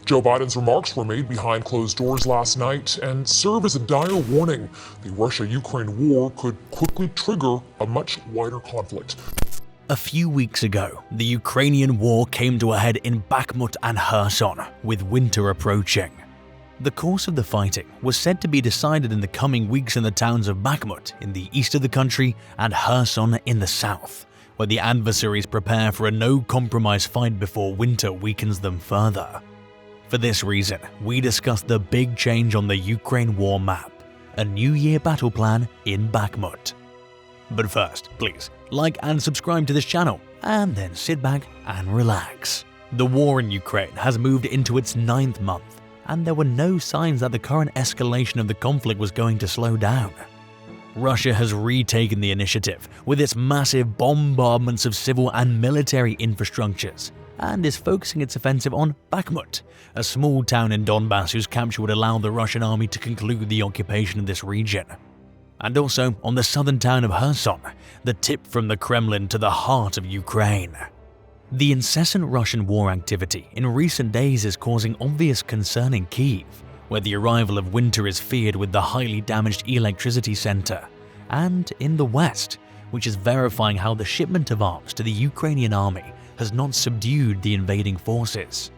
Joe Biden's remarks were made behind closed doors last night and serve as a dire warning. The Russia-Ukraine war could quickly trigger a much wider conflict. A few weeks ago, the Ukrainian war came to a head in Bakhmut and Kherson, with winter approaching. The course of the fighting was said to be decided in the coming weeks in the towns of Bakhmut in the east of the country and Kherson in the south, where the adversaries prepare for a no-compromise fight before winter weakens them further. For this reason, we discuss the big change on the Ukraine war map, a New Year battle plan in Bakhmut. But first, please like and subscribe to this channel, and then sit back and relax. The war in Ukraine has moved into its 9th month, and there were no signs that the current escalation of the conflict was going to slow down. Russia has retaken the initiative with its massive bombardments of civil and military infrastructures, and is focusing its offensive on Bakhmut, a small town in Donbass whose capture would allow the Russian army to conclude the occupation of this region. And also on the southern town of Kherson, the tip from the Kremlin to the heart of Ukraine. The incessant Russian war activity in recent days is causing obvious concern in Kyiv, where the arrival of winter is feared with the highly damaged electricity center, and in the west, which is verifying how the shipment of arms to the Ukrainian army has not subdued the invading forces.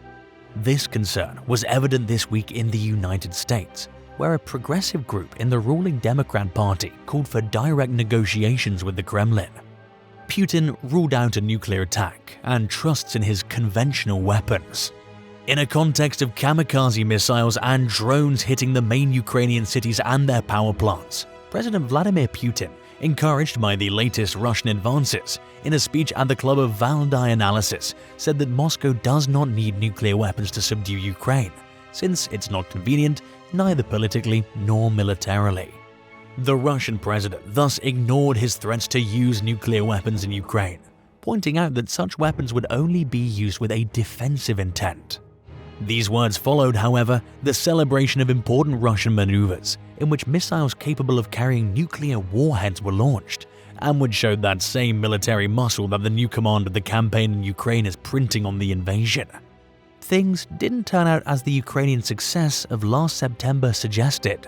This concern was evident this week in the United States, where a progressive group in the ruling Democrat Party called for direct negotiations with the Kremlin. Putin ruled out a nuclear attack and trusts in his conventional weapons. In a context of kamikaze missiles and drones hitting the main Ukrainian cities and their power plants, President Vladimir Putin, encouraged by the latest Russian advances, in a speech at the Club of Valdai Analysis, said that Moscow does not need nuclear weapons to subdue Ukraine, since it's not convenient, neither politically nor militarily. The Russian president thus ignored his threats to use nuclear weapons in Ukraine, pointing out that such weapons would only be used with a defensive intent. These words followed, however, the celebration of important Russian maneuvers, in which missiles capable of carrying nuclear warheads were launched, and would show that same military muscle that the new command of the campaign in Ukraine is printing on the invasion. Things didn't turn out as the Ukrainian success of last September suggested.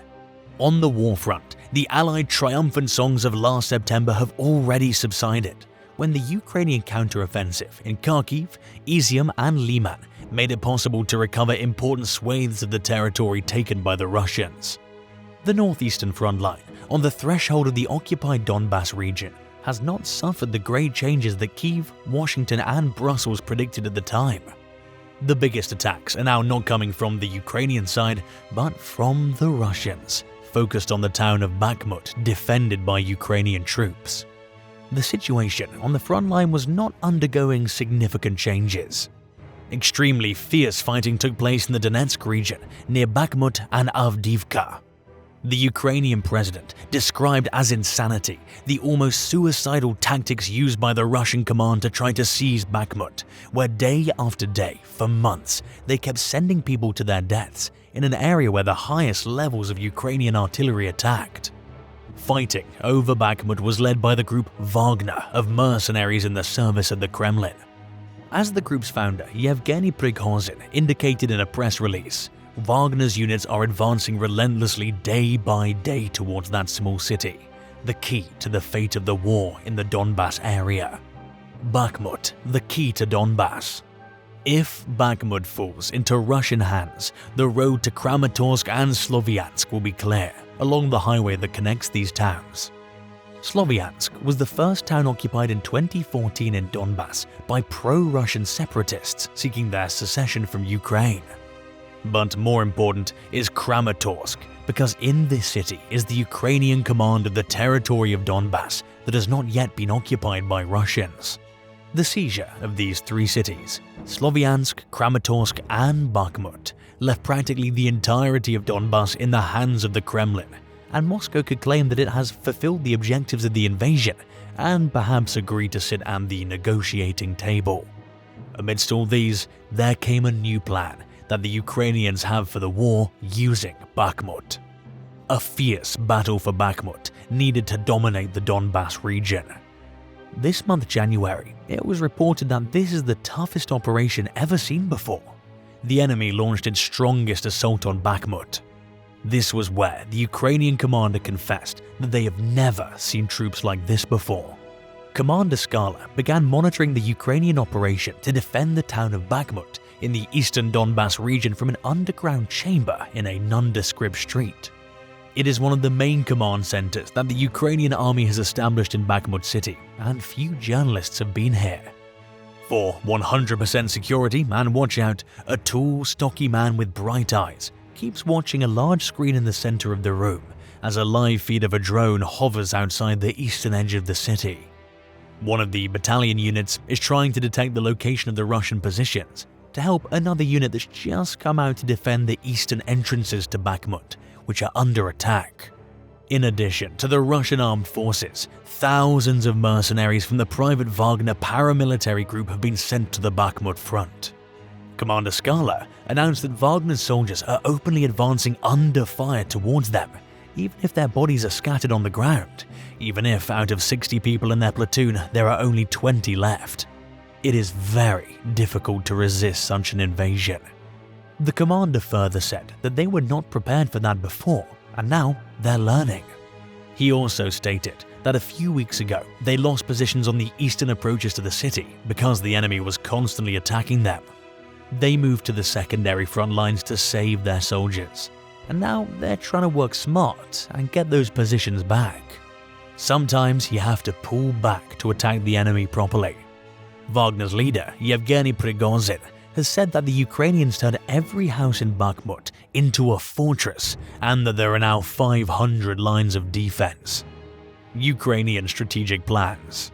On the war front, the Allied triumphant songs of last September have already subsided, when the Ukrainian counteroffensive in Kharkiv, Izium and Liman made it possible to recover important swathes of the territory taken by the Russians. The northeastern front line, on the threshold of the occupied Donbass region, has not suffered the great changes that Kyiv, Washington and Brussels predicted at the time. The biggest attacks are now not coming from the Ukrainian side, but from the Russians, focused on the town of Bakhmut, defended by Ukrainian troops. The situation on the front line was not undergoing significant changes. Extremely fierce fighting took place in the Donetsk region near Bakhmut and Avdiivka. The Ukrainian president described as insanity the almost suicidal tactics used by the Russian command to try to seize Bakhmut, where day after day, for months, they kept sending people to their deaths in an area where the highest levels of Ukrainian artillery attacked. Fighting over Bakhmut was led by the group Wagner of mercenaries in the service of the Kremlin. As the group's founder, Yevgeny Prigozhin, indicated in a press release, Wagner's units are advancing relentlessly day by day towards that small city, the key to the fate of the war in the Donbass area. Bakhmut, the key to Donbass. If Bakhmut falls into Russian hands, the road to Kramatorsk and Sloviansk will be clear, along the highway that connects these towns. Sloviansk was the first town occupied in 2014 in Donbass by pro-Russian separatists seeking their secession from Ukraine. But more important is Kramatorsk, because in this city is the Ukrainian command of the territory of Donbass that has not yet been occupied by Russians. The seizure of these three cities, Sloviansk, Kramatorsk and Bakhmut, left practically the entirety of Donbass in the hands of the Kremlin, and Moscow could claim that it has fulfilled the objectives of the invasion and perhaps agreed to sit at the negotiating table. Amidst all these, there came a new plan that the Ukrainians have for the war using Bakhmut. A fierce battle for Bakhmut needed to dominate the Donbass region. This month, January, it was reported that this is the toughest operation ever seen before. The enemy launched its strongest assault on Bakhmut. This was where the Ukrainian commander confessed that they have never seen troops like this before. Commander Skala began monitoring the Ukrainian operation to defend the town of Bakhmut in the eastern Donbass region from an underground chamber in a nondescript street. It is one of the main command centers that the Ukrainian army has established in Bakhmut city, and few journalists have been here. For 100% security, and watch out, a tall, stocky man with bright eyes keeps watching a large screen in the center of the room as a live feed of a drone hovers outside the eastern edge of the city. One of the battalion units is trying to detect the location of the Russian positions to help another unit that's just come out to defend the eastern entrances to Bakhmut, which are under attack. In addition to the Russian armed forces, thousands of mercenaries from the private Wagner paramilitary group have been sent to the Bakhmut front. Commander Skala announced that Wagner's soldiers are openly advancing under fire towards them, even if their bodies are scattered on the ground, even if out of 60 people in their platoon there are only 20 left. It is very difficult to resist such an invasion. The commander further said that they were not prepared for that before, and now they're learning. He also stated that a few weeks ago they lost positions on the eastern approaches to the city because the enemy was constantly attacking them. They moved to the secondary front lines to save their soldiers, and now they're trying to work smart and get those positions back. Sometimes you have to pull back to attack the enemy properly. Wagner's leader, Yevgeny Prigozhin, has said that the Ukrainians turned every house in Bakhmut into a fortress and that there are now 500 lines of defense. Ukrainian strategic plans.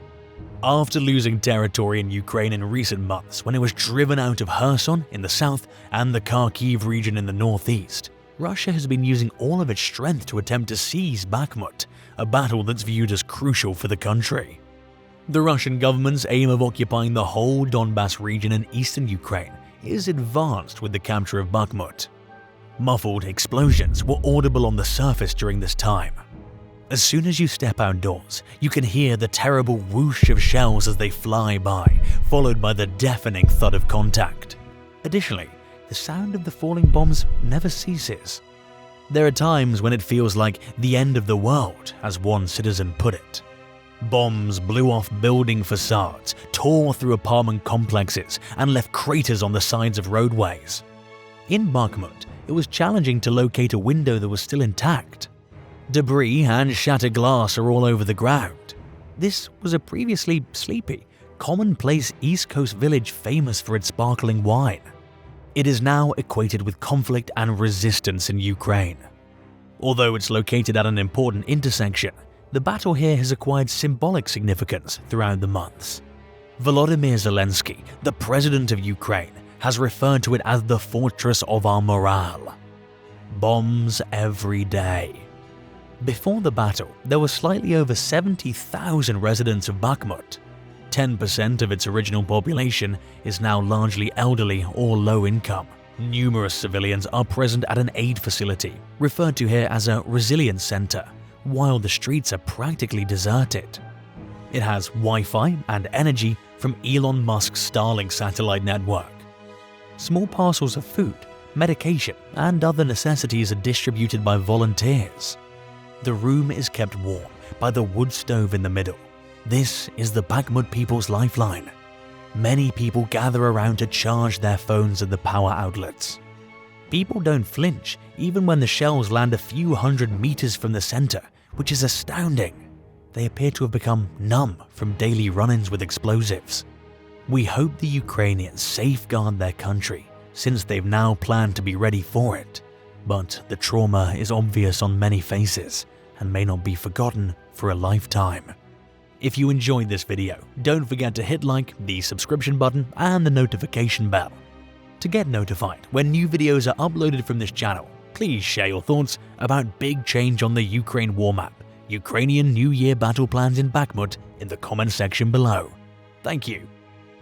After losing territory in Ukraine in recent months when it was driven out of Kherson in the south and the Kharkiv region in the northeast, Russia has been using all of its strength to attempt to seize Bakhmut, a battle that's viewed as crucial for the country. The Russian government's aim of occupying the whole Donbass region in eastern Ukraine is advanced with the capture of Bakhmut. Muffled explosions were audible on the surface during this time. As soon as you step outdoors, you can hear the terrible whoosh of shells as they fly by, followed by the deafening thud of contact. Additionally, the sound of the falling bombs never ceases. There are times when it feels like the end of the world, as one citizen put it. Bombs blew off building facades, tore through apartment complexes, and left craters on the sides of roadways. In Bakhmut, it was challenging to locate a window that was still intact. Debris and shattered glass are all over the ground. This was a previously sleepy, commonplace East Coast village famous for its sparkling wine. It is now equated with conflict and resistance in Ukraine. Although it's located at an important intersection, the battle here has acquired symbolic significance throughout the months. Volodymyr Zelensky, the president of Ukraine, has referred to it as the fortress of our morale. Bombs every day. Before the battle, there were slightly over 70,000 residents of Bakhmut. 10% of its original population is now largely elderly or low income. Numerous civilians are present at an aid facility, referred to here as a resilience center, while the streets are practically deserted. It has Wi-Fi and energy from Elon Musk's Starlink satellite network. Small parcels of food, medication, and other necessities are distributed by volunteers. The room is kept warm by the wood stove in the middle. This is the Bakhmut people's lifeline. Many people gather around to charge their phones at the power outlets. People don't flinch even when the shells land a few hundred meters from the center, which is astounding. They appear to have become numb from daily run-ins with explosives. We hope the Ukrainians safeguard their country, since they've now planned to be ready for it. But the trauma is obvious on many faces and may not be forgotten for a lifetime. If you enjoyed this video, don't forget to hit like, the subscription button, and the notification bell. To get notified when new videos are uploaded from this channel, please share your thoughts about big change on the Ukraine war map, Ukrainian New Year battle plans in Bakhmut in the comment section below. Thank you.